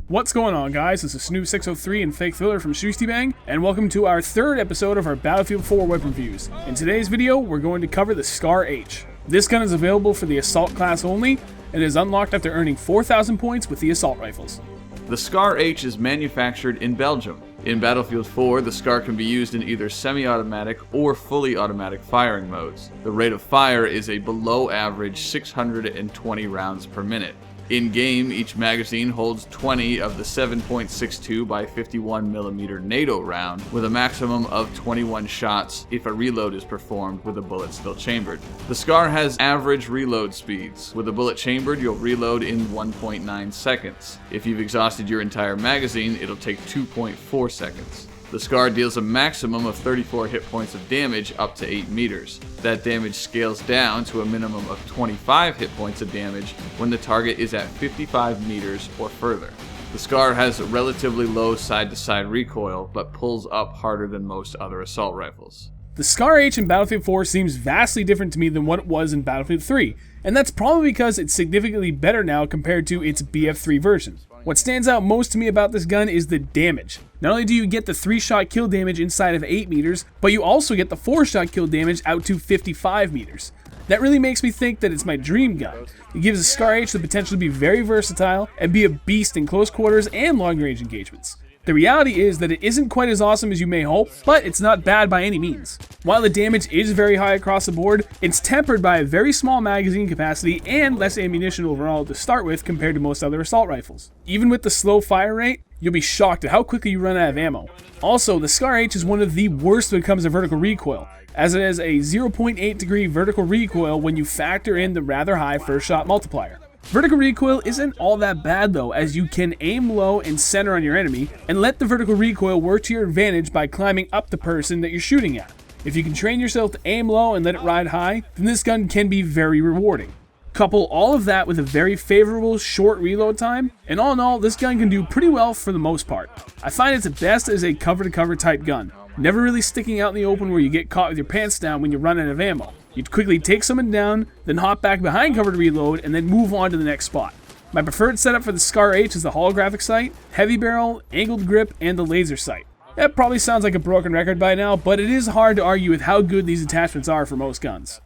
What's going on, guys? This is Snoop603 and Fake Filler from Shustybang, and welcome to our third episode of our Battlefield 4 weapon reviews. In today's video, we're going to cover the SCAR-H. This gun is available for the Assault class only, and is unlocked after earning 4,000 points with the Assault rifles. The SCAR-H is manufactured in Belgium. In Battlefield 4, the SCAR can be used in either semi-automatic or fully automatic firing modes. The rate of fire is a below-average 620 rounds per minute. In-game, each magazine holds 20 of the 7.62 by 51mm NATO round, with a maximum of 21 shots if a reload is performed with a bullet still chambered. The SCAR has average reload speeds. With a bullet chambered, you'll reload in 1.9 seconds. If you've exhausted your entire magazine, it'll take 2.4 seconds. The SCAR deals a maximum of 34 hit points of damage up to 8 meters. That damage scales down to a minimum of 25 hit points of damage when the target is at 55 meters or further. The SCAR has relatively low side-to-side recoil, but pulls up harder than most other assault rifles. The SCAR-H in Battlefield 4 seems vastly different to me than what it was in Battlefield 3, and that's probably because it's significantly better now compared to its BF3 version. What stands out most to me about this gun is the damage. Not only do you get the 3-shot kill damage inside of 8 meters, but you also get the 4-shot kill damage out to 55 meters. That really makes me think that it's my dream gun. It gives the SCAR-H the potential to be very versatile and be a beast in close quarters and long-range engagements. The reality is that it isn't quite as awesome as you may hope, but it's not bad by any means. While the damage is very high across the board, it's tempered by a very small magazine capacity and less ammunition overall to start with compared to most other assault rifles. Even with the slow fire rate, you'll be shocked at how quickly you run out of ammo. Also, the SCAR-H is one of the worst when it comes to vertical recoil, as it has a 0.8 degree vertical recoil when you factor in the rather high first shot multiplier. Vertical recoil isn't all that bad though, as you can aim low and center on your enemy, and let the vertical recoil work to your advantage by climbing up the person that you're shooting at. If you can train yourself to aim low and let it ride high, then this gun can be very rewarding. Couple all of that with a very favorable short reload time, and all in all, this gun can do pretty well for the most part. I find it's at best as a cover-to-cover type gun, never really sticking out in the open where you get caught with your pants down when you run out of ammo. You'd quickly take someone down, then hop back behind cover to reload, and then move on to the next spot. My preferred setup for the SCAR-H is the holographic sight, heavy barrel, angled grip, and the laser sight. That probably sounds like a broken record by now, but it is hard to argue with how good these attachments are for most guns.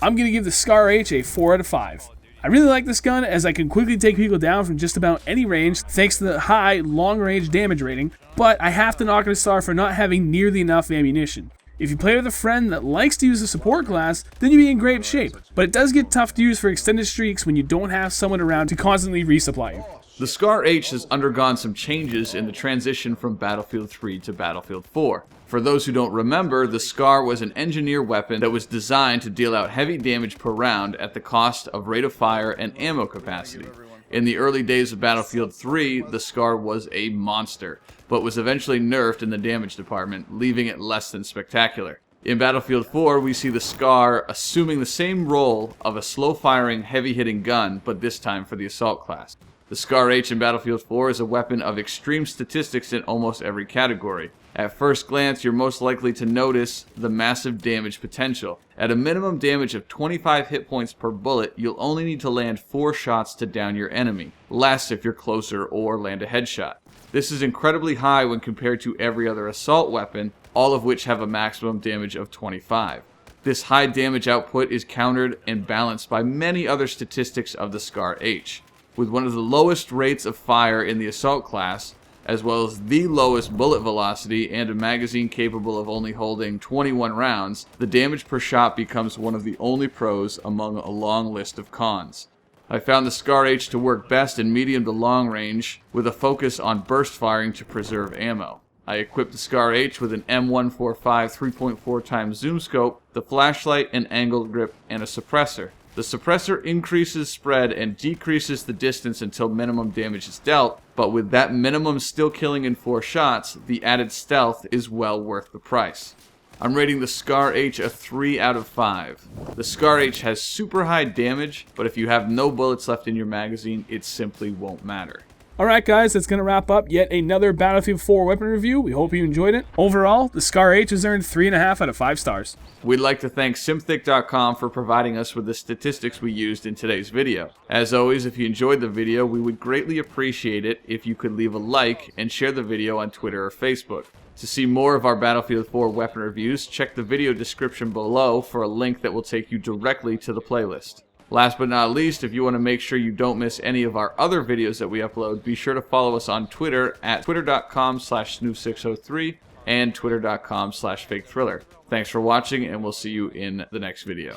I'm going to give the SCAR-H a 4 out of 5. I really like this gun as I can quickly take people down from just about any range thanks to the high long-range damage rating, but I have to knock it a star for not having nearly enough ammunition. If you play with a friend that likes to use the support class, then you'll be in great shape, but it does get tough to use for extended streaks when you don't have someone around to constantly resupply you. The SCAR-H has undergone some changes in the transition from Battlefield 3 to Battlefield 4. For those who don't remember, the SCAR was an engineer weapon that was designed to deal out heavy damage per round at the cost of rate of fire and ammo capacity. In the early days of Battlefield 3, the SCAR was a monster, but was eventually nerfed in the damage department, leaving it less than spectacular. In Battlefield 4, we see the SCAR assuming the same role of a slow-firing, heavy-hitting gun, but this time for the assault class. The SCAR-H in Battlefield 4 is a weapon of extreme statistics in almost every category. At first glance, you're most likely to notice the massive damage potential. At a minimum damage of 25 hit points per bullet, you'll only need to land 4 shots to down your enemy, less if you're closer or land a headshot. This is incredibly high when compared to every other assault weapon, all of which have a maximum damage of 25. This high damage output is countered and balanced by many other statistics of the SCAR-H. With one of the lowest rates of fire in the assault class, as well as the lowest bullet velocity and a magazine capable of only holding 21 rounds, the damage per shot becomes one of the only pros among a long list of cons. I found the SCAR-H to work best in medium to long range, with a focus on burst firing to preserve ammo. I equipped the SCAR-H with an M145 3.4x zoom scope, the flashlight, an angled grip, and a suppressor. The suppressor increases spread and decreases the distance until minimum damage is dealt, but with that minimum still killing in 4 shots, the added stealth is well worth the price. I'm rating the SCAR-H a 3 out of 5. The SCAR-H has super high damage, but if you have no bullets left in your magazine, it simply won't matter. Alright guys, that's going to wrap up yet another Battlefield 4 weapon review. We hope you enjoyed it. Overall, the SCAR-H has earned 3.5 out of 5 stars. We'd like to thank Simthick.com for providing us with the statistics we used in today's video. As always, if you enjoyed the video, we would greatly appreciate it if you could leave a like and share the video on Twitter or Facebook. To see more of our Battlefield 4 weapon reviews, check the video description below for a link that will take you directly to the playlist. Last but not least, if you want to make sure you don't miss any of our other videos that we upload, be sure to follow us on Twitter at twitter.com/snoo603 and twitter.com/fakethriller. Thanks for watching, and we'll see you in the next video.